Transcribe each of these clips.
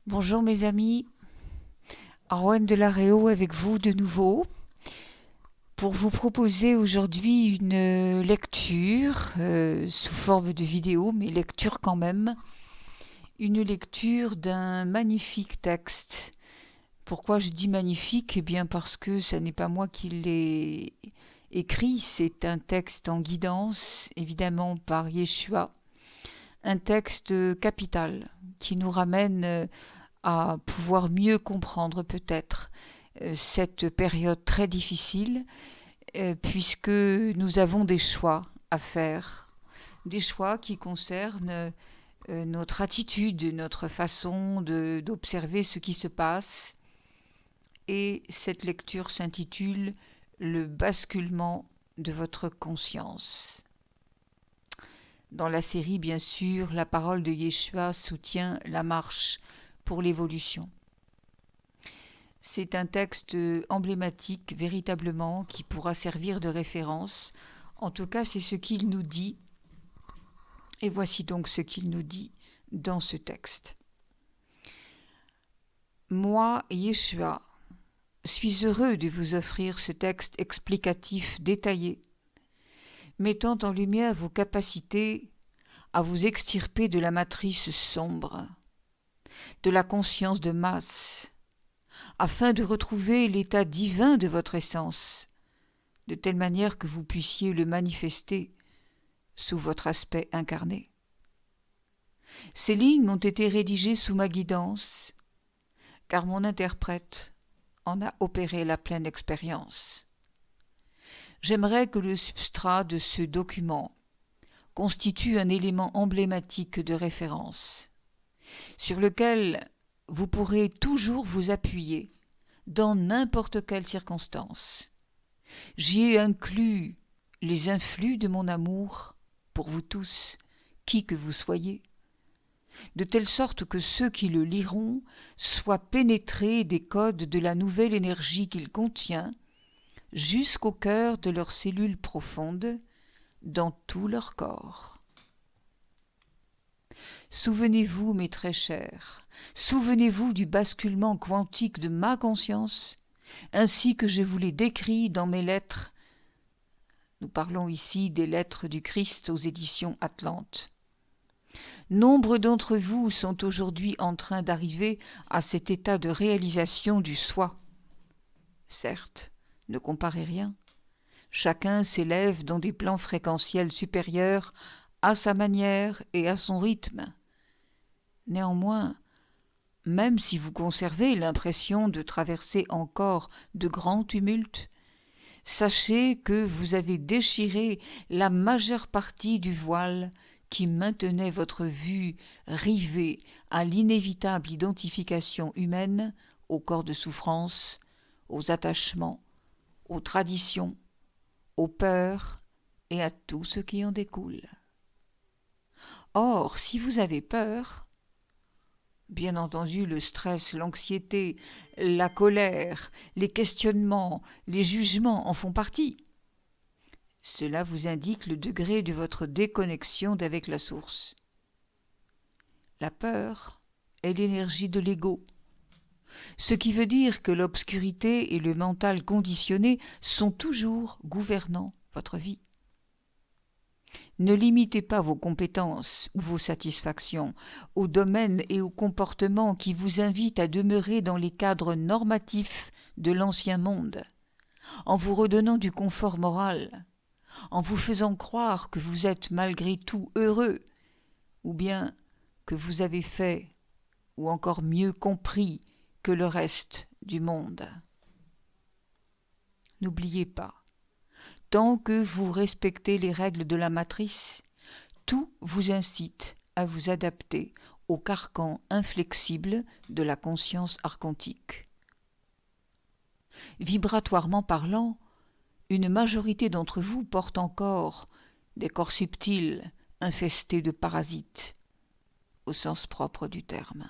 Bonjour mes amis, Arwen de la Réau avec vous de nouveau pour vous proposer aujourd'hui une lecture sous forme de vidéo, mais lecture quand même, une lecture d'un magnifique texte. Pourquoi je dis magnifique? Eh bien parce que ce n'est pas moi qui l'ai écrit, c'est un texte en guidance, évidemment par Yeshua, un texte capital qui nous ramène à pouvoir mieux comprendre peut-être cette période très difficile, puisque nous avons des choix à faire, des choix qui concernent notre attitude, notre façon d'observer ce qui se passe. Et cette lecture s'intitule « Le basculement de votre conscience ». Dans la série, bien sûr, la parole de Yeshua soutient la marche pour l'évolution. C'est un texte emblématique, véritablement, qui pourra servir de référence. En tout cas, c'est ce qu'il nous dit. Et voici donc ce qu'il nous dit dans ce texte. Moi, Yeshua, suis heureux de vous offrir ce texte explicatif détaillé, mettant en lumière vos capacités à vous extirper de la matrice sombre, de la conscience de masse, afin de retrouver l'état divin de votre essence, de telle manière que vous puissiez le manifester sous votre aspect incarné. Ces lignes ont été rédigées sous ma guidance, car mon interprète en a opéré la pleine expérience. J'aimerais que le substrat de ce document constitue un élément emblématique de référence, sur lequel vous pourrez toujours vous appuyer dans n'importe quelle circonstance. J'y ai inclus les influx de mon amour pour vous tous, qui que vous soyez, de telle sorte que ceux qui le liront soient pénétrés des codes de la nouvelle énergie qu'il contient, jusqu'au cœur de leurs cellules profondes, dans tout leur corps. Souvenez-vous, mes très chers, souvenez-vous du basculement quantique de ma conscience, ainsi que je vous l'ai décrit dans mes lettres. Nous parlons ici des lettres du Christ aux éditions Atlante. Nombre d'entre vous sont aujourd'hui en train d'arriver à cet état de réalisation du soi. Certes, ne comparez rien. Chacun s'élève dans des plans fréquentiels supérieurs à sa manière et à son rythme. Néanmoins, même si vous conservez l'impression de traverser encore de grands tumultes, sachez que vous avez déchiré la majeure partie du voile qui maintenait votre vue rivée à l'inévitable identification humaine, au corps de souffrance, aux attachements, aux traditions, aux peurs et à tout ce qui en découle. Or, si vous avez peur, bien entendu le stress, l'anxiété, la colère, les questionnements, les jugements en font partie. Cela vous indique le degré de votre déconnexion d'avec la source. La peur est l'énergie de l'ego, ce qui veut dire que l'obscurité et le mental conditionné sont toujours gouvernants votre vie. Ne limitez pas vos compétences ou vos satisfactions aux domaines et aux comportements qui vous invitent à demeurer dans les cadres normatifs de l'ancien monde, en vous redonnant du confort moral, en vous faisant croire que vous êtes malgré tout heureux, ou bien que vous avez fait, ou encore mieux compris, que le reste du monde. N'oubliez pas, tant que vous respectez les règles de la matrice, tout vous incite à vous adapter au carcan inflexible de la conscience archontique. Vibratoirement parlant, une majorité d'entre vous porte encore des corps subtils infestés de parasites, au sens propre du terme.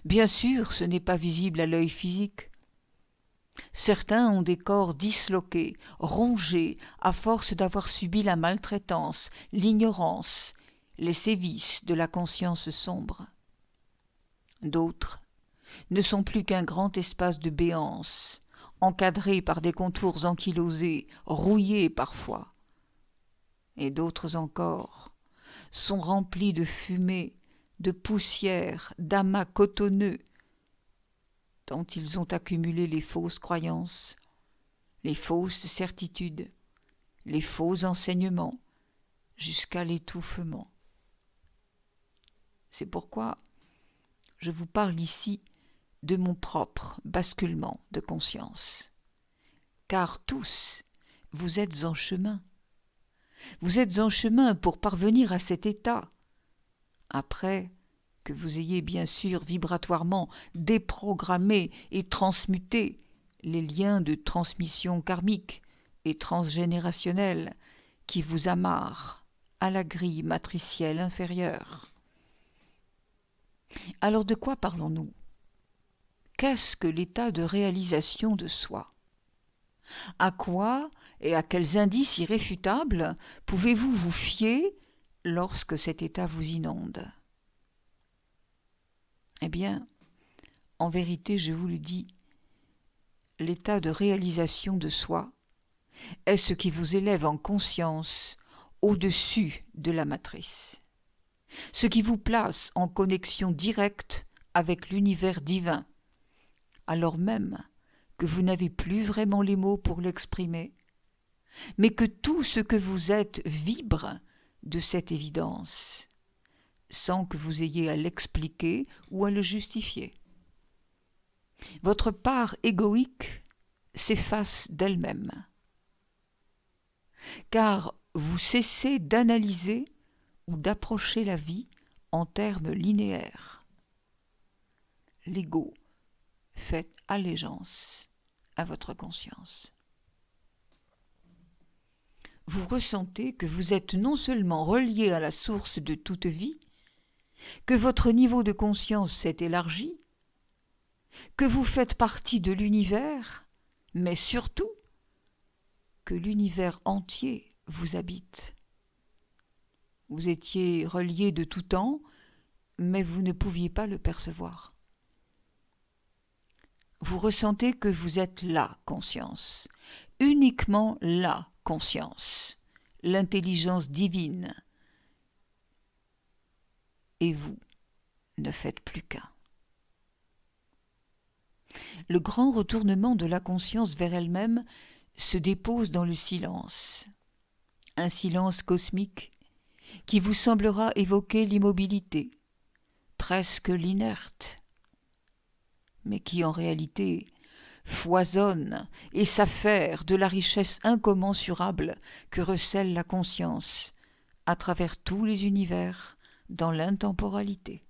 Bien sûr, ce n'est pas visible à l'œil physique. Certains ont des corps disloqués, rongés, à force d'avoir subi la maltraitance, l'ignorance, les sévices de la conscience sombre. D'autres ne sont plus qu'un grand espace de béance, encadré par des contours ankylosés, rouillés parfois. Et d'autres encore sont remplis de fumée, de poussière, d'amas cotonneux, dont ils ont accumulé les fausses croyances, les fausses certitudes, les faux enseignements, jusqu'à l'étouffement. C'est pourquoi je vous parle ici de mon propre basculement de conscience. Car tous, vous êtes en chemin. Vous êtes en chemin pour parvenir à cet état, après que vous ayez bien sûr vibratoirement déprogrammé et transmuté les liens de transmission karmique et transgénérationnelle qui vous amarrent à la grille matricielle inférieure. Alors de quoi parlons-nous ? Qu'est-ce que l'état de réalisation de soi ? À quoi et à quels indices irréfutables pouvez-vous vous fier lorsque cet état vous inonde ? Eh bien, en vérité, je vous le dis, l'état de réalisation de soi est ce qui vous élève en conscience au-dessus de la matrice, ce qui vous place en connexion directe avec l'univers divin, alors même que vous n'avez plus vraiment les mots pour l'exprimer, mais que tout ce que vous êtes vibre de cette évidence, sans que vous ayez à l'expliquer ou à le justifier. Votre part égoïque s'efface d'elle-même, car vous cessez d'analyser ou d'approcher la vie en termes linéaires. L'ego fait allégeance à votre conscience. Vous ressentez que vous êtes non seulement relié à la source de toute vie, que votre niveau de conscience s'est élargi, que vous faites partie de l'univers, mais surtout que l'univers entier vous habite. Vous étiez relié de tout temps, mais vous ne pouviez pas le percevoir. Vous ressentez que vous êtes la conscience, uniquement la conscience, l'intelligence divine. Et vous ne faites plus qu'un. Le grand retournement de la conscience vers elle-même se dépose dans le silence, un silence cosmique qui vous semblera évoquer l'immobilité, presque l'inerte, mais qui en réalité foisonne et s'affaire de la richesse incommensurable que recèle la conscience à travers tous les univers dans l'intemporalité.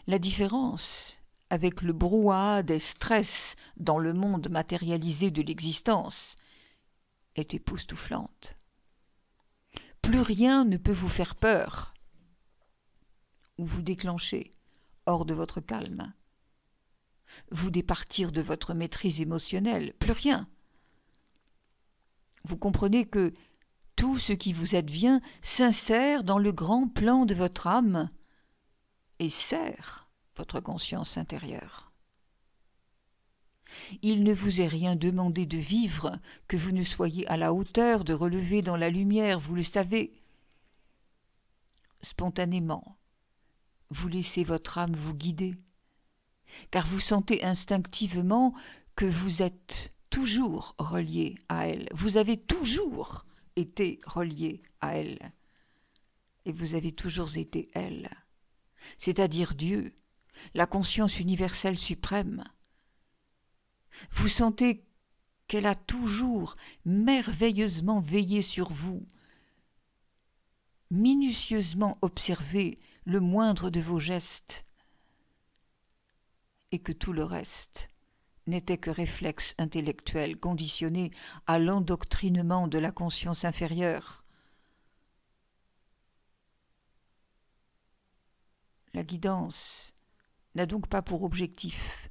La différence avec le brouhaha des stress dans le monde matérialisé de l'existence est époustouflante. Plus rien ne peut vous faire peur ou vous déclencher hors de votre calme, vous départir de votre maîtrise émotionnelle, plus rien. Vous comprenez que tout ce qui vous advient s'insère dans le grand plan de votre âme et sert votre conscience intérieure. Il ne vous est rien demandé de vivre que vous ne soyez à la hauteur de relever dans la lumière, vous le savez. Spontanément, vous laissez votre âme vous guider, car vous sentez instinctivement que vous êtes toujours relié à elle. Vous avez toujours été relié à elle. Et vous avez toujours été elle, c'est-à-dire Dieu, la conscience universelle suprême. Vous sentez qu'elle a toujours merveilleusement veillé sur vous, minutieusement observé le moindre de vos gestes, et que tout le reste n'était que réflexe intellectuel conditionné à l'endoctrinement de la conscience inférieure. La guidance n'a donc pas pour objectif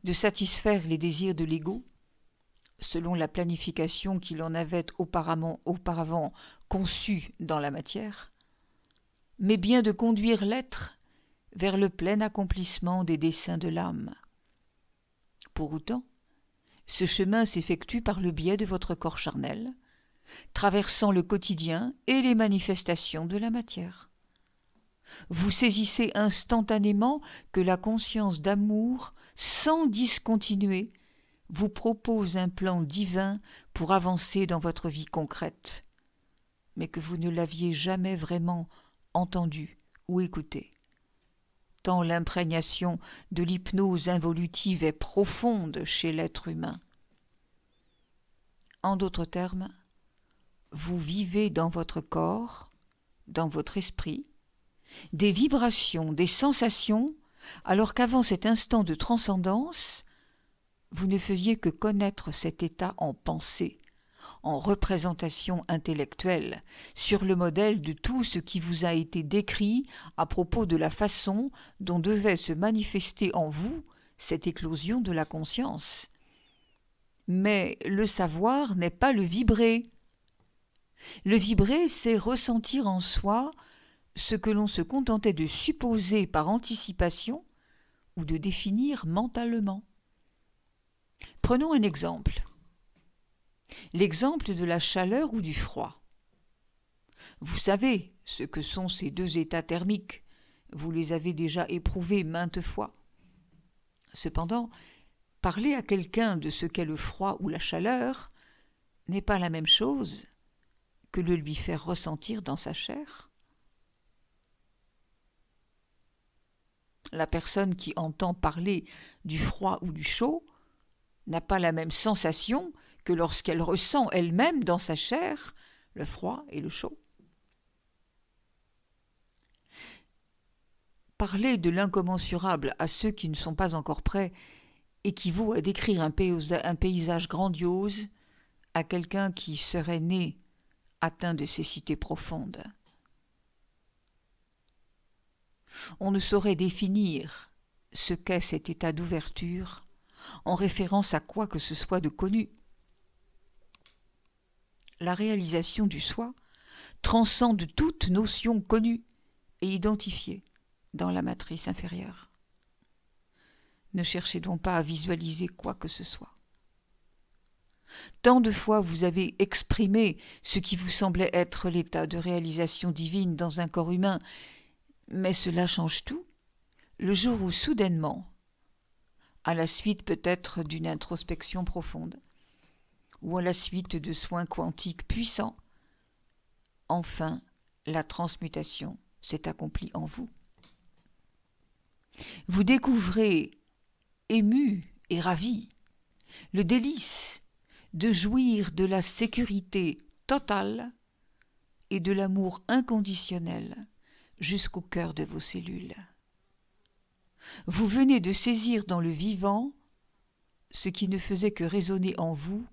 de satisfaire les désirs de l'ego, selon la planification qu'il en avait auparavant conçue dans la matière, mais bien de conduire l'être vers le plein accomplissement des desseins de l'âme. Pour autant, ce chemin s'effectue par le biais de votre corps charnel, traversant le quotidien et les manifestations de la matière. Vous saisissez instantanément que la conscience d'amour, sans discontinuer, vous propose un plan divin pour avancer dans votre vie concrète, mais que vous ne l'aviez jamais vraiment entendu ou écouté. Tant l'imprégnation de l'hypnose involutive est profonde chez l'être humain. En d'autres termes, vous vivez dans votre corps, dans votre esprit, des vibrations, des sensations, alors qu'avant cet instant de transcendance, vous ne faisiez que connaître cet état en pensée, en représentation intellectuelle, sur le modèle de tout ce qui vous a été décrit à propos de la façon dont devait se manifester en vous cette éclosion de la conscience. Mais le savoir n'est pas le vibrer. Le vibrer, c'est ressentir en soi ce que l'on se contentait de supposer par anticipation ou de définir mentalement. Prenons un exemple. L'exemple de la chaleur ou du froid. Vous savez ce que sont ces deux états thermiques. Vous les avez déjà éprouvés maintes fois. Cependant, parler à quelqu'un de ce qu'est le froid ou la chaleur n'est pas la même chose que le lui faire ressentir dans sa chair. La personne qui entend parler du froid ou du chaud n'a pas la même sensation que lorsqu'elle ressent elle-même dans sa chair le froid et le chaud. Parler de l'incommensurable à ceux qui ne sont pas encore prêts équivaut à décrire un paysage grandiose à quelqu'un qui serait né atteint de cécité profonde. On ne saurait définir ce qu'est cet état d'ouverture en référence à quoi que ce soit de connu. La réalisation du soi transcende toute notion connue et identifiée dans la matrice inférieure. Ne cherchez donc pas à visualiser quoi que ce soit. Tant de fois vous avez exprimé ce qui vous semblait être l'état de réalisation divine dans un corps humain, mais cela change tout le jour où soudainement, à la suite peut-être d'une introspection profonde, ou à la suite de soins quantiques puissants, enfin la transmutation s'est accomplie en vous. Vous découvrez, ému et ravi, le délice de jouir de la sécurité totale et de l'amour inconditionnel jusqu'au cœur de vos cellules. Vous venez de saisir dans le vivant ce qui ne faisait que résonner en vous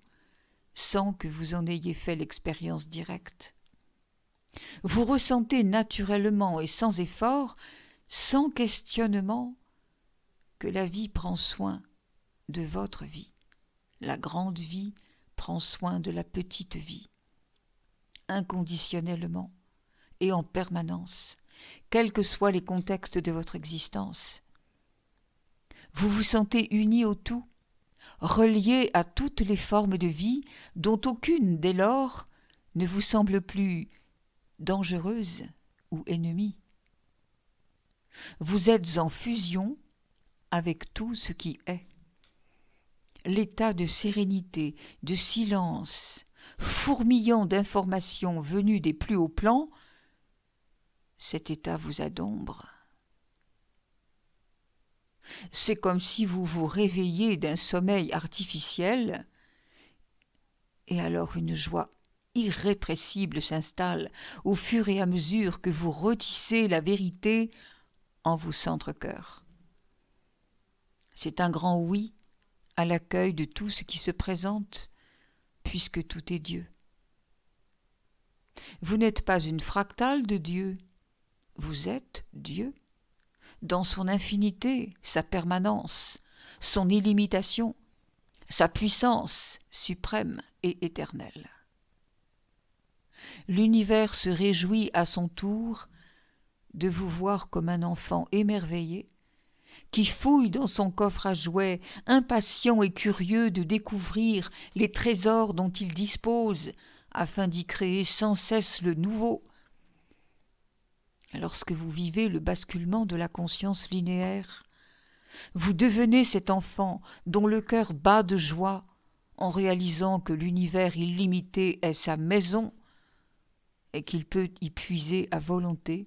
sans que vous en ayez fait l'expérience directe. Vous ressentez naturellement et sans effort, sans questionnement, que la vie prend soin de votre vie. La grande vie prend soin de la petite vie, inconditionnellement et en permanence, quels que soient les contextes de votre existence. Vous vous sentez unis au tout, reliés à toutes les formes de vie dont aucune, dès lors, ne vous semble plus dangereuse ou ennemie. Vous êtes en fusion avec tout ce qui est. L'état de sérénité, de silence, fourmillant d'informations venues des plus hauts plans, cet état vous adombre. C'est comme si vous vous réveilliez d'un sommeil artificiel, et alors une joie irrépressible s'installe au fur et à mesure que vous retissez la vérité en vos centres-cœurs. C'est un grand oui à l'accueil de tout ce qui se présente, puisque tout est Dieu. Vous n'êtes pas une fractale de Dieu, vous êtes Dieu, dans son infinité, sa permanence, son illimitation, sa puissance suprême et éternelle. L'univers se réjouit à son tour de vous voir comme un enfant émerveillé, qui fouille dans son coffre à jouets, impatient et curieux de découvrir les trésors dont il dispose, afin d'y créer sans cesse le nouveau. Lorsque vous vivez le basculement de la conscience linéaire, vous devenez cet enfant dont le cœur bat de joie en réalisant que l'univers illimité est sa maison et qu'il peut y puiser à volonté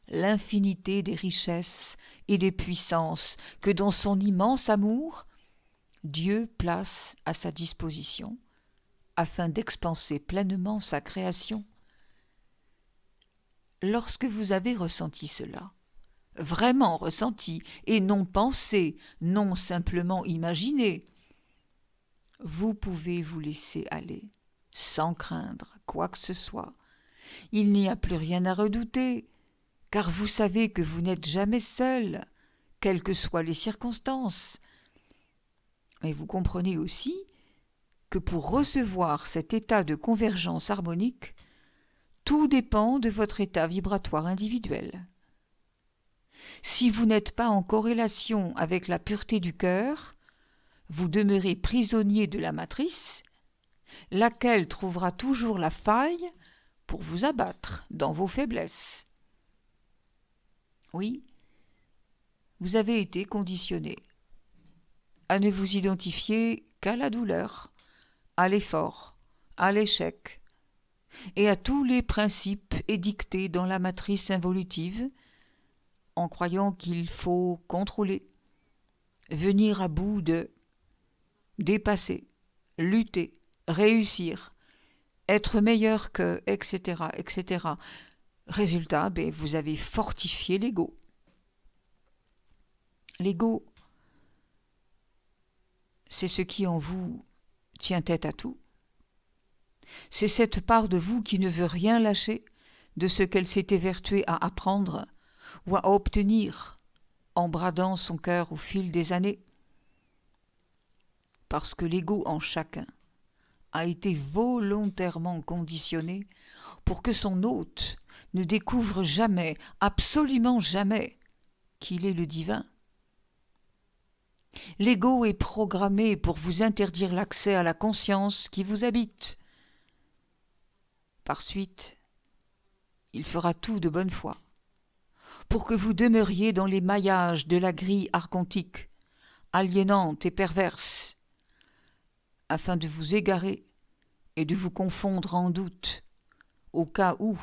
l'infinité des richesses et des puissances que dans son immense amour, Dieu place à sa disposition afin d'expanser pleinement sa création. Lorsque vous avez ressenti cela, vraiment ressenti et non pensé, non simplement imaginé, vous pouvez vous laisser aller, sans craindre quoi que ce soit. Il n'y a plus rien à redouter, car vous savez que vous n'êtes jamais seul, quelles que soient les circonstances. Mais vous comprenez aussi que pour recevoir cet état de convergence harmonique, tout dépend de votre état vibratoire individuel. Si vous n'êtes pas en corrélation avec la pureté du cœur, vous demeurez prisonnier de la matrice, laquelle trouvera toujours la faille pour vous abattre dans vos faiblesses. Oui, vous avez été conditionné à ne vous identifier qu'à la douleur, à l'effort, à l'échec, et à tous les principes édictés dans la matrice involutive, en croyant qu'il faut contrôler, venir à bout de dépasser, lutter, réussir, être meilleur que, etc., etc. Résultat, vous avez fortifié l'ego. L'ego, c'est ce qui en vous tient tête à tout. C'est cette part de vous qui ne veut rien lâcher de ce qu'elle s'est évertuée à apprendre ou à obtenir en bradant son cœur au fil des années. Parce que l'ego en chacun a été volontairement conditionné pour que son hôte ne découvre jamais, absolument jamais, qu'il est le divin. L'ego est programmé pour vous interdire l'accès à la conscience qui vous habite. Par suite, il fera tout de bonne foi pour que vous demeuriez dans les maillages de la grille archontique, aliénante et perverse, afin de vous égarer et de vous confondre en doute, au cas où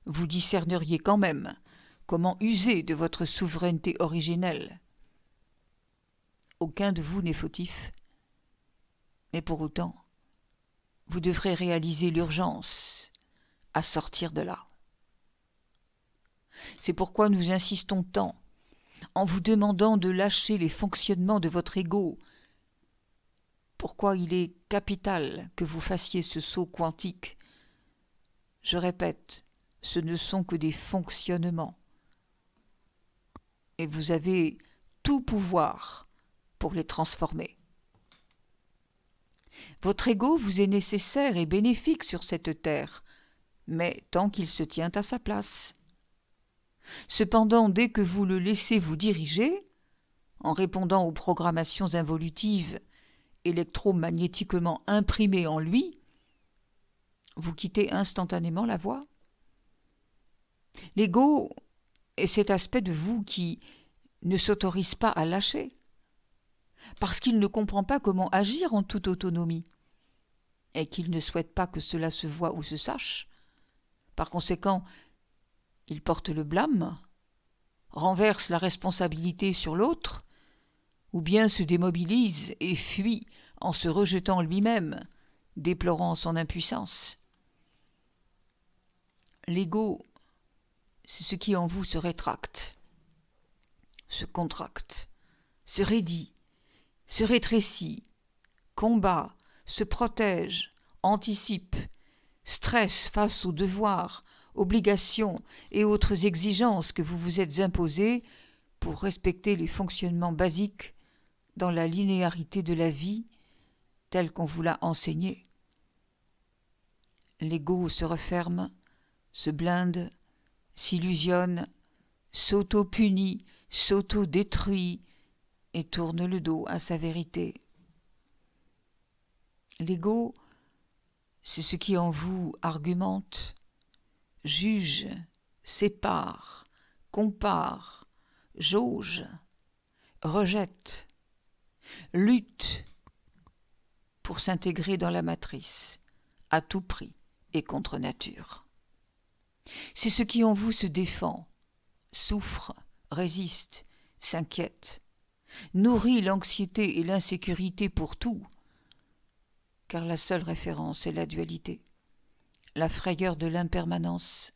vous discerneriez quand même comment user de votre souveraineté originelle. Aucun de vous n'est fautif, mais pour autant, vous devrez réaliser l'urgence à sortir de là. C'est pourquoi nous insistons tant en vous demandant de lâcher les fonctionnements de votre ego. Pourquoi il est capital que vous fassiez ce saut quantique. Je répète, ce ne sont que des fonctionnements. Et vous avez tout pouvoir pour les transformer. Votre ego vous est nécessaire et bénéfique sur cette terre, mais tant qu'il se tient à sa place. Cependant, dès que vous le laissez vous diriger, en répondant aux programmations involutives électromagnétiquement imprimées en lui, vous quittez instantanément la voie. L'ego est cet aspect de vous qui ne s'autorise pas à lâcher, parce qu'il ne comprend pas comment agir en toute autonomie, et qu'il ne souhaite pas que cela se voie ou se sache. Par conséquent, il porte le blâme, renverse la responsabilité sur l'autre, ou bien se démobilise et fuit en se rejetant lui-même, déplorant son impuissance. L'ego, c'est ce qui en vous se rétracte, se contracte, se raidit, se rétrécit, combat, se protège, anticipe, stresse face aux devoirs, obligations et autres exigences que vous vous êtes imposées pour respecter les fonctionnements basiques dans la linéarité de la vie telle qu'on vous l'a enseignée. L'ego se referme, se blinde, s'illusionne, s'auto-punit, s'auto-détruit et tourne le dos à sa vérité. L'ego, c'est ce qui en vous argumente, juge, sépare, compare, jauge, rejette, lutte pour s'intégrer dans la matrice, à tout prix et contre nature. C'est ce qui en vous se défend, souffre, résiste, s'inquiète, nourrit l'anxiété et l'insécurité pour tout, car la seule référence est la dualité, la frayeur de l'impermanence,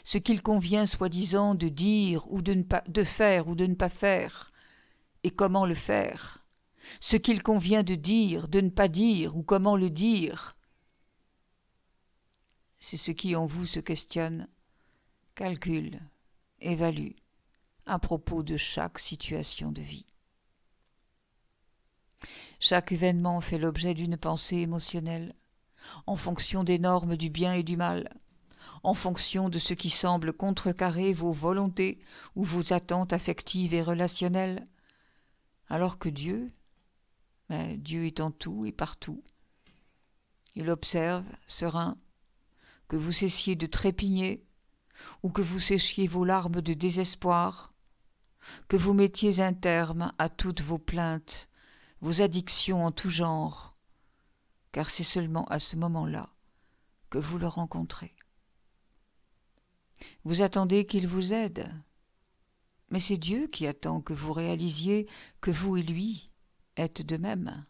ce qu'il convient soi-disant de dire ou de faire ou de ne pas faire, et comment le faire, ce qu'il convient de dire, de ne pas dire ou comment le dire. C'est ce qui en vous se questionne, calcule, évalue à propos de chaque situation de vie. Chaque événement fait l'objet d'une pensée émotionnelle, en fonction des normes du bien et du mal, en fonction de ce qui semble contrecarrer vos volontés ou vos attentes affectives et relationnelles, alors que Dieu est en tout et partout. Il observe, serein, que vous cessiez de trépigner ou que vous séchiez vos larmes de désespoir, que vous mettiez un terme à toutes vos plaintes, vos addictions en tout genre, car c'est seulement à ce moment-là que vous le rencontrez. Vous attendez qu'il vous aide, mais c'est Dieu qui attend que vous réalisiez que vous et lui êtes de même.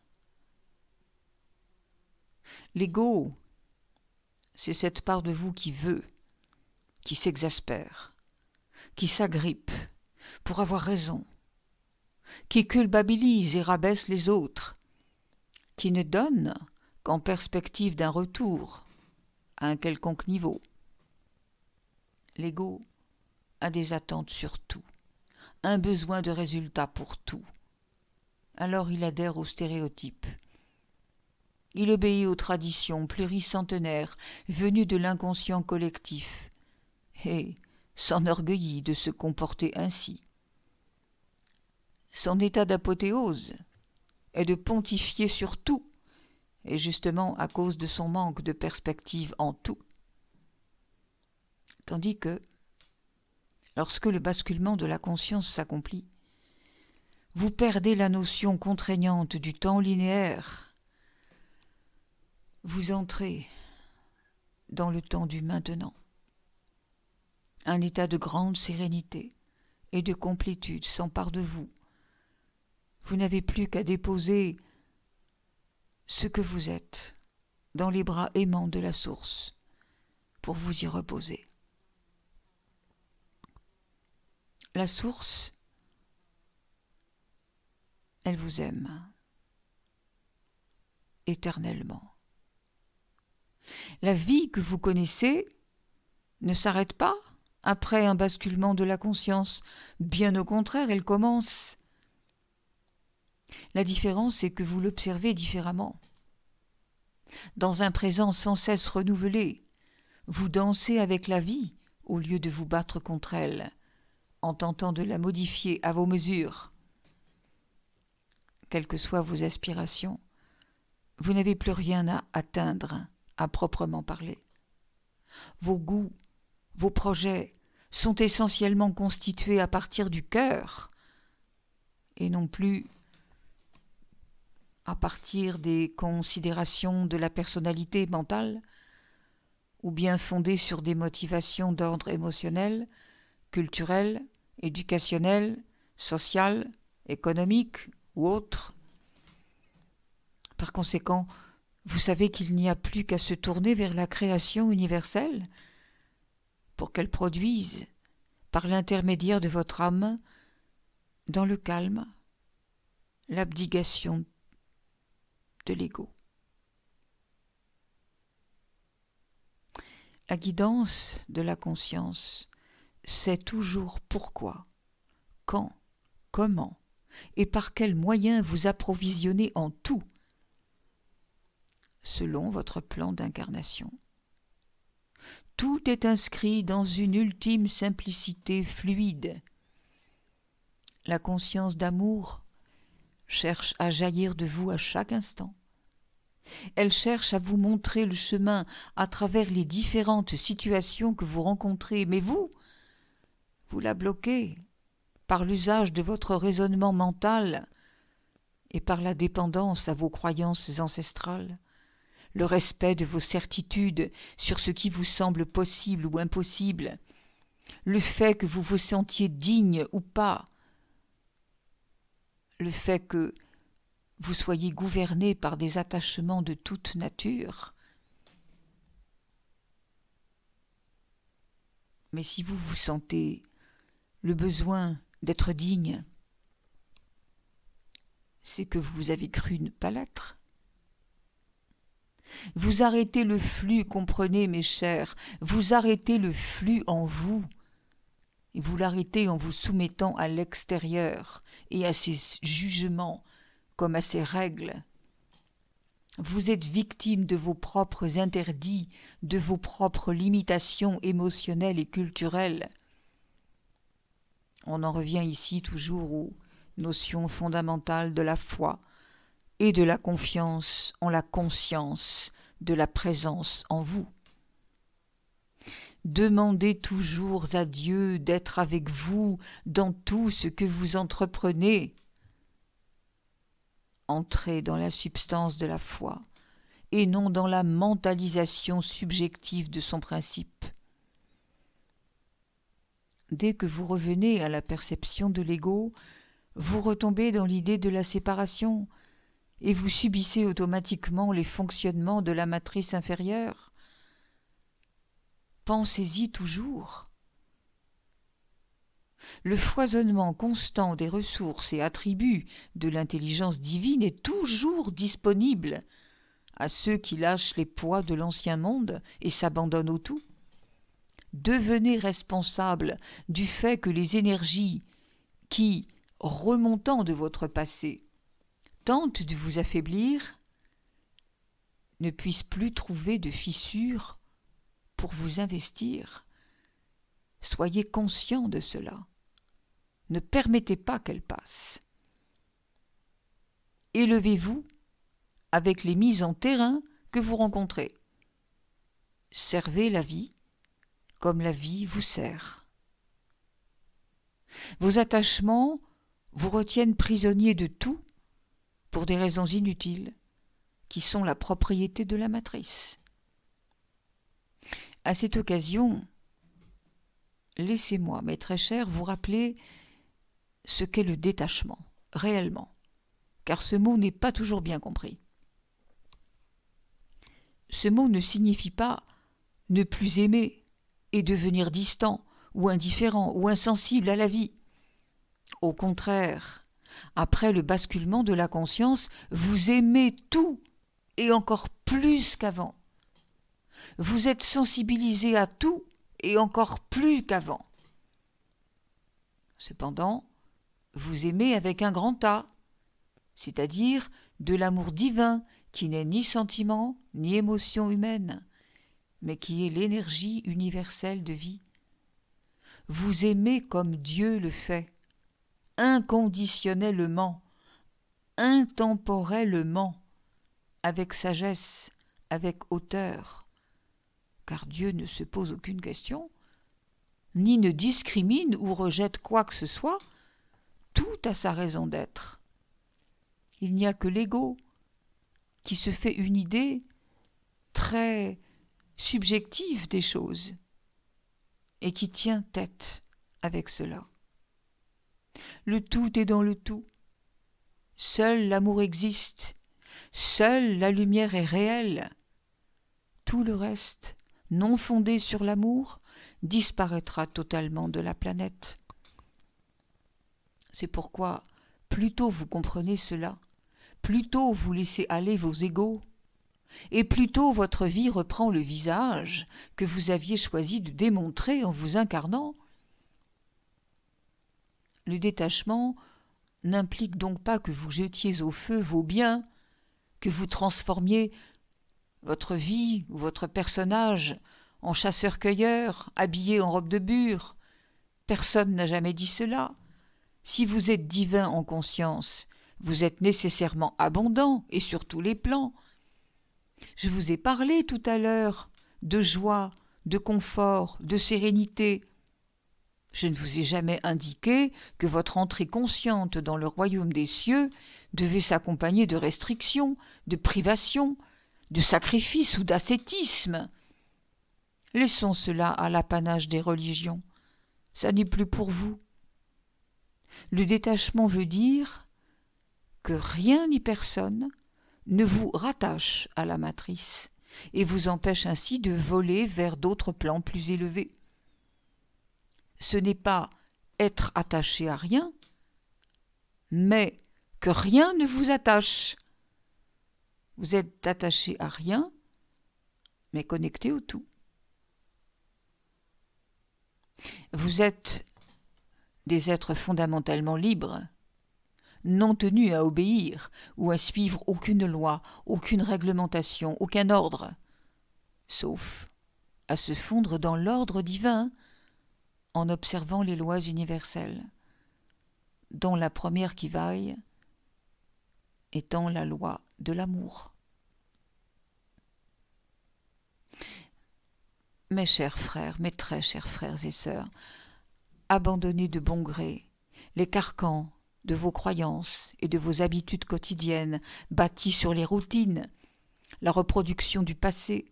L'ego, c'est cette part de vous qui veut, qui s'exaspère, qui s'agrippe pour avoir raison, qui culpabilise et rabaisse les autres, qui ne donne qu'en perspective d'un retour à un quelconque niveau. L'ego a des attentes sur tout, un besoin de résultat pour tout. Alors il adhère aux stéréotypes. Il obéit aux traditions pluricentenaires venues de l'inconscient collectif et s'enorgueillit de se comporter ainsi. Son état d'apothéose est de pontifier sur tout, et justement à cause de son manque de perspective en tout. Tandis que, lorsque le basculement de la conscience s'accomplit, vous perdez la notion contraignante du temps linéaire. Vous entrez dans le temps du maintenant. Un état de grande sérénité et de complétude s'empare de vous. Vous n'avez plus qu'à déposer ce que vous êtes dans les bras aimants de la source pour vous y reposer. La source, elle vous aime éternellement. La vie que vous connaissez ne s'arrête pas après un basculement de la conscience. Bien au contraire, elle commence. La différence, c'est que vous l'observez différemment. Dans un présent sans cesse renouvelé, vous dansez avec la vie au lieu de vous battre contre elle, en tentant de la modifier à vos mesures. Quelles que soient vos aspirations, vous n'avez plus rien à atteindre, à proprement parler. Vos goûts, vos projets sont essentiellement constitués à partir du cœur et non plus à partir des considérations de la personnalité mentale ou bien fondés sur des motivations d'ordre émotionnel, culturel, éducationnel, social, économique ou autre. Par conséquent, vous savez qu'il n'y a plus qu'à se tourner vers la création universelle pour qu'elle produise, par l'intermédiaire de votre âme, dans le calme, l'abnégation de l'ego. La guidance de la conscience sait toujours pourquoi, quand, comment et par quels moyens vous approvisionner en tout, selon votre plan d'incarnation. Tout est inscrit dans une ultime simplicité fluide. La conscience d'amour cherche à jaillir de vous à chaque instant. Elle cherche à vous montrer le chemin à travers les différentes situations que vous rencontrez, mais vous la bloquez par l'usage de votre raisonnement mental et par la dépendance à vos croyances ancestrales, le respect de vos certitudes sur ce qui vous semble possible ou impossible, le fait que vous vous sentiez digne ou pas, le fait que vous soyez gouverné par des attachements de toute nature. Mais si vous vous sentez le besoin d'être digne, c'est que vous avez cru ne pas l'être. Vous arrêtez le flux, comprenez mes chers, vous arrêtez le flux en vous, et vous l'arrêtez en vous soumettant à l'extérieur et à ses jugements comme à ses règles. Vous êtes victime de vos propres interdits, de vos propres limitations émotionnelles et culturelles. On en revient ici toujours aux notions fondamentales de la foi et de la confiance en la conscience de la présence en vous. Demandez toujours à Dieu d'être avec vous dans tout ce que vous entreprenez. Entrez dans la substance de la foi et non dans la mentalisation subjective de son principe. Dès que vous revenez à la perception de l'ego, vous retombez dans l'idée de la séparation et vous subissez automatiquement les fonctionnements de la matrice inférieure. Pensez-y toujours. Le foisonnement constant des ressources et attributs de l'intelligence divine est toujours disponible à ceux qui lâchent les poids de l'ancien monde et s'abandonnent au tout. Devenez responsable du fait que les énergies qui, remontant de votre passé, tentent de vous affaiblir, ne puissent plus trouver de fissures pour vous investir. Soyez conscient de cela. Ne permettez pas qu'elle passe. Élevez-vous avec les mises en terrain que vous rencontrez. Servez la vie comme la vie vous sert. Vos attachements vous retiennent prisonniers de tout pour des raisons inutiles qui sont la propriété de la matrice. À cette occasion, laissez-moi, mes très chers, vous rappeler ce qu'est le détachement, réellement, car ce mot n'est pas toujours bien compris. Ce mot ne signifie pas ne plus aimer et devenir distant ou indifférent ou insensible à la vie. Au contraire, après le basculement de la conscience, vous aimez tout et encore plus qu'avant. Vous êtes sensibilisé à tout et encore plus qu'avant. Cependant, vous aimez avec un grand A, c'est-à-dire de l'amour divin qui n'est ni sentiment ni émotion humaine, mais qui est l'énergie universelle de vie. Vous aimez comme Dieu le fait, inconditionnellement, intemporellement, avec sagesse, avec hauteur, car Dieu ne se pose aucune question, ni ne discrimine ou rejette quoi que ce soit, tout a sa raison d'être. Il n'y a que l'ego qui se fait une idée très subjective des choses et qui tient tête avec cela. Le tout est dans le tout. Seul l'amour existe. Seule la lumière est réelle. Tout le reste, non fondé sur l'amour, disparaîtra totalement de la planète. C'est pourquoi, plus tôt vous comprenez cela, plus tôt vous laissez aller vos égos, et plus tôt votre vie reprend le visage que vous aviez choisi de démontrer en vous incarnant. Le détachement n'implique donc pas que vous jetiez au feu vos biens, que vous transformiez votre vie ou votre personnage en chasseur-cueilleur, habillé en robe de bure. Personne n'a jamais dit cela. Si vous êtes divin en conscience, vous êtes nécessairement abondant et sur tous les plans. Je vous ai parlé tout à l'heure de joie, de confort, de sérénité. Je ne vous ai jamais indiqué que votre entrée consciente dans le royaume des cieux devait s'accompagner de restrictions, de privations, de sacrifices ou d'ascétisme. Laissons cela à l'apanage des religions. Ça n'est plus pour vous. Le détachement veut dire que rien ni personne ne vous rattache à la matrice et vous empêche ainsi de voler vers d'autres plans plus élevés. Ce n'est pas être attaché à rien, mais que rien ne vous attache. Vous êtes attaché à rien, mais connecté au tout. Vous êtes des êtres fondamentalement libres, non tenus à obéir ou à suivre aucune loi, aucune réglementation, aucun ordre, sauf à se fondre dans l'ordre divin en observant les lois universelles, dont la première qui vaille étant la loi de l'amour. Mes chers frères, mes très chers frères et sœurs, abandonnez de bon gré les carcans de vos croyances et de vos habitudes quotidiennes bâties sur les routines, la reproduction du passé,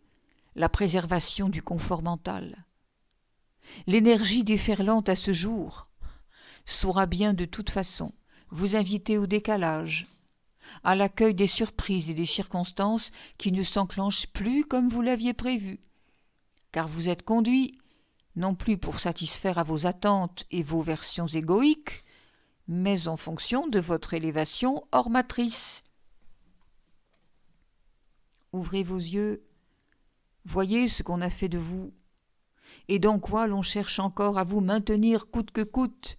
la préservation du confort mental. L'énergie déferlante à ce jour saura bien de toute façon vous inviter au décalage, à l'accueil des surprises et des circonstances qui ne s'enclenchent plus comme vous l'aviez prévu, car vous êtes conduit non plus pour satisfaire à vos attentes et vos versions égoïques, mais en fonction de votre élévation hors matrice. Ouvrez vos yeux, voyez ce qu'on a fait de vous, et dans quoi l'on cherche encore à vous maintenir coûte que coûte.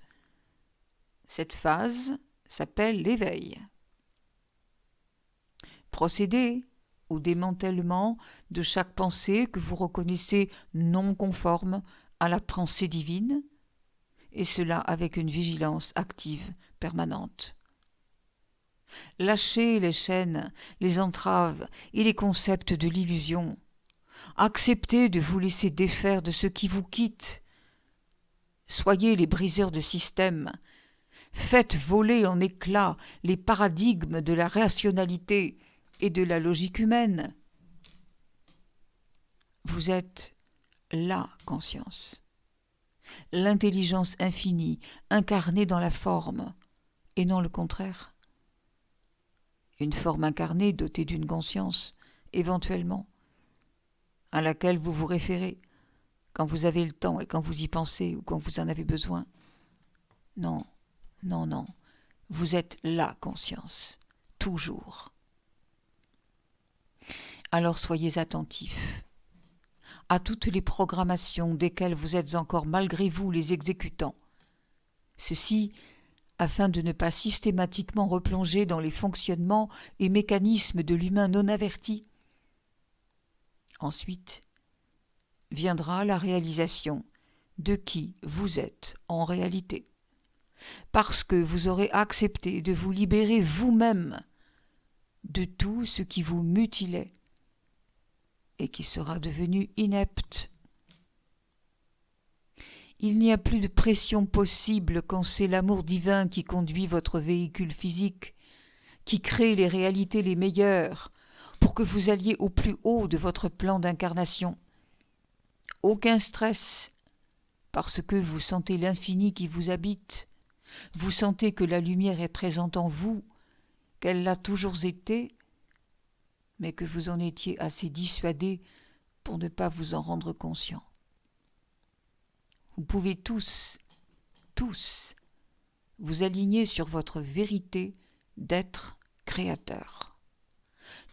Cette phase s'appelle l'éveil. Procédez au démantèlement de chaque pensée que vous reconnaissez non conforme à la pensée divine, et cela avec une vigilance active permanente. Lâchez les chaînes, les entraves et les concepts de l'illusion. Acceptez de vous laisser défaire de ce qui vous quitte. Soyez les briseurs de système. Faites voler en éclats les paradigmes de la rationalité et de la logique humaine. Vous êtes la conscience, l'intelligence infinie incarnée dans la forme, et non le contraire. Une forme incarnée dotée d'une conscience, éventuellement, à laquelle vous vous référez quand vous avez le temps et quand vous y pensez ou quand vous en avez besoin. Non, non, non, vous êtes la conscience, toujours. Alors soyez attentifs à toutes les programmations desquelles vous êtes encore malgré vous les exécutants. Ceci afin de ne pas systématiquement replonger dans les fonctionnements et mécanismes de l'humain non averti. Ensuite, viendra la réalisation de qui vous êtes en réalité, parce que vous aurez accepté de vous libérer vous-même de tout ce qui vous mutilait et qui sera devenu inepte. Il n'y a plus de pression possible quand c'est l'amour divin qui conduit votre véhicule physique, qui crée les réalités les meilleures pour que vous alliez au plus haut de votre plan d'incarnation. Aucun stress, parce que vous sentez l'infini qui vous habite, vous sentez que la lumière est présente en vous, qu'elle l'a toujours été, mais que vous en étiez assez dissuadé pour ne pas vous en rendre conscient. Vous pouvez tous, vous aligner sur votre vérité d'être créateur,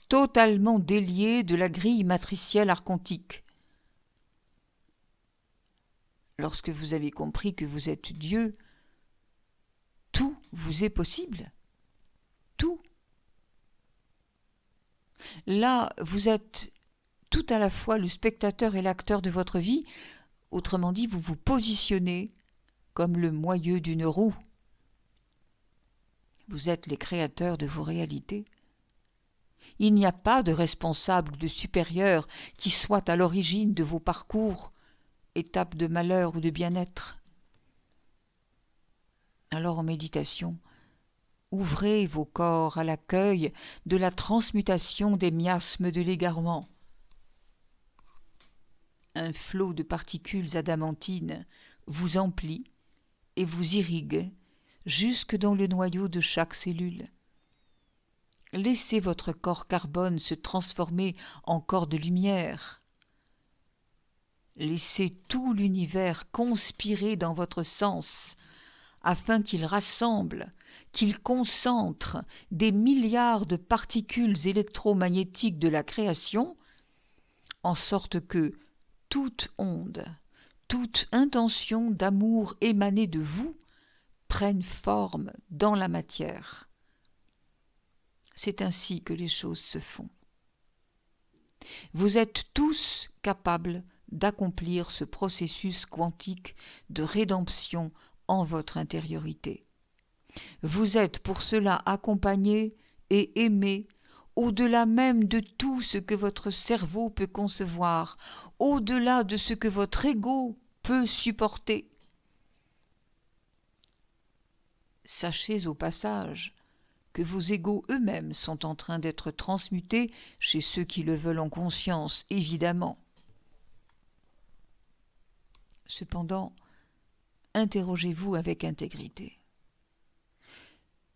totalement délié de la grille matricielle archontique. Lorsque vous avez compris que vous êtes Dieu, tout vous est possible. Tout. Là, vous êtes tout à la fois le spectateur et l'acteur de votre vie. Autrement dit, vous vous positionnez comme le moyeu d'une roue. Vous êtes les créateurs de vos réalités. Il n'y a pas de responsable ou de supérieur qui soit à l'origine de vos parcours, étapes de malheur ou de bien-être. Alors en méditation, ouvrez vos corps à l'accueil de la transmutation des miasmes de l'égarement. Un flot de particules adamantines vous emplit et vous irrigue jusque dans le noyau de chaque cellule. Laissez votre corps carbone se transformer en corps de lumière. Laissez tout l'univers conspirer dans votre sens afin qu'il rassemble, qu'il concentre des milliards de particules électromagnétiques de la création, en sorte que toute onde, toute intention d'amour émanée de vous prenne forme dans la matière. C'est ainsi que les choses se font. Vous êtes tous capables d'accomplir ce processus quantique de rédemption en votre intériorité. Vous êtes pour cela accompagnés et aimés au-delà même de tout ce que votre cerveau peut concevoir, au-delà de ce que votre ego peut supporter. Sachez au passage que vos égos eux-mêmes sont en train d'être transmutés chez ceux qui le veulent en conscience, évidemment. Cependant, interrogez-vous avec intégrité.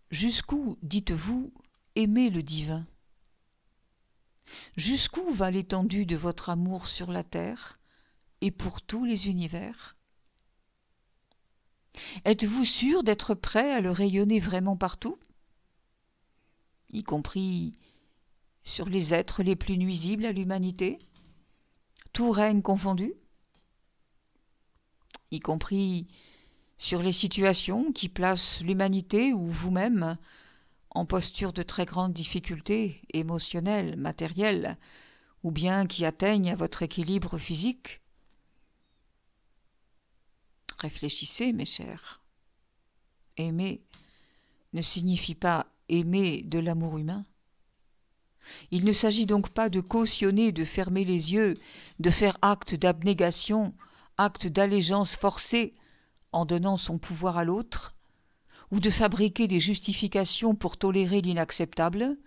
Jusqu'où, dites-vous, aimez le divin? Jusqu'où va l'étendue de votre amour sur la terre et pour tous les univers? Êtes-vous sûr d'être prêt à le rayonner vraiment partout, y compris sur les êtres les plus nuisibles à l'humanité, tout règne confondu, y compris sur les situations qui placent l'humanité ou vous-même en posture de très grande difficulté émotionnelle, matérielle, ou bien qui atteignent à votre équilibre physique? Réfléchissez, mes chers. Aimer ne signifie pas aimer de l'amour humain. Il ne s'agit donc pas de cautionner, de fermer les yeux, de faire acte d'abnégation, acte d'allégeance forcée en donnant son pouvoir à l'autre, ou de fabriquer des justifications pour tolérer l'inacceptable.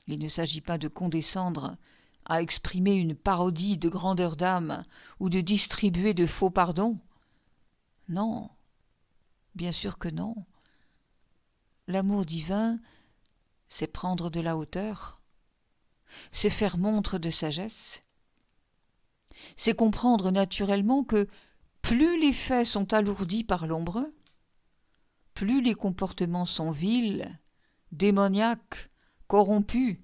Il ne s'agit pas de condescendre à exprimer une parodie de grandeur d'âme ou de distribuer de faux pardons. Non, bien sûr que non. L'amour divin, c'est prendre de la hauteur, c'est faire montre de sagesse, c'est comprendre naturellement que plus les faits sont alourdis par l'ombre, plus les comportements sont vils, démoniaques, corrompus,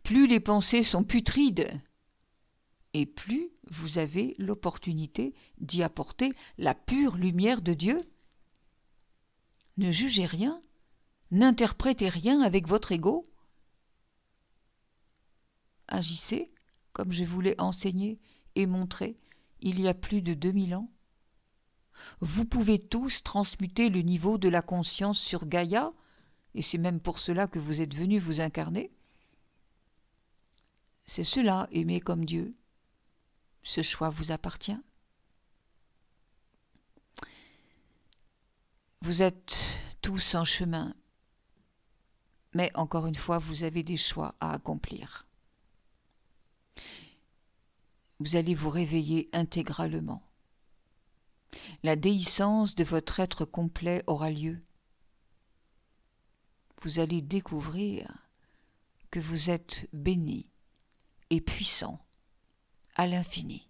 plus les pensées sont putrides, et plus vous avez l'opportunité d'y apporter la pure lumière de Dieu. Ne jugez rien, n'interprétez rien avec votre ego. Agissez comme je vous l'ai enseigné et montré il y a plus de 2000 ans. Vous pouvez tous transmuter le niveau de la conscience sur Gaïa, et c'est même pour cela que vous êtes venus vous incarner. C'est cela, aimer comme Dieu. Ce choix vous appartient. Vous êtes tous en chemin, mais encore une fois, vous avez des choix à accomplir. Vous allez vous réveiller intégralement. La déhiscence de votre être complet aura lieu. Vous allez découvrir que vous êtes béni et puissant à l'infini.